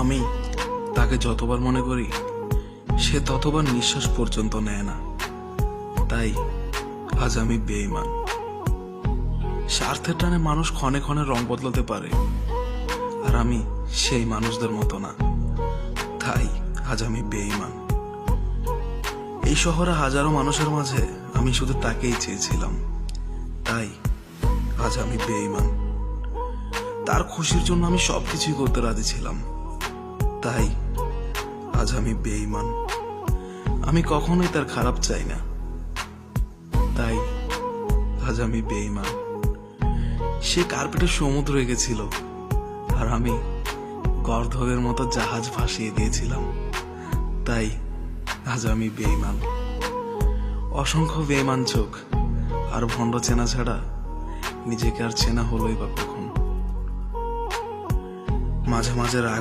আমি তাকে যতবার মনে করি সে ততবার নিঃশ্বাস পর্যন্ত নেয় না। তাই আজ আমি বেঈমান। স্বার্থের টানে মানুষ ক্ষণে ক্ষণে রং বদলাতে পারে, আর আমি সেই মানুষদের মতো না। তাই আজ আমি বেঈমান। এই শহরে হাজারো মানুষের মাঝে আমি শুধু তাকেই চেয়েছিলাম। তাই আজ আমি বেঈমান। তার খুশির জন্য আমি সবকিছুই করতে রাজি ছিলাম। তাই আজ আমি বেঈমান। আমি কখনোই তার খারাপ চাই না। তাই আজ আমি বেঈমান। সে কার্পেটে সমুদ্র এঁকেছিল, আর আমি গর্ধবের মতো জাহাজ ভাসিয়ে দিয়েছিলাম। তাই আজ আমি বেঈমান। অসংখ্য বেঈমান চোখ আর ভণ্ড চেনা ছাড়া নিজেকে আর চেনা হলোই বা কখন। মাঝে মাঝে রাগ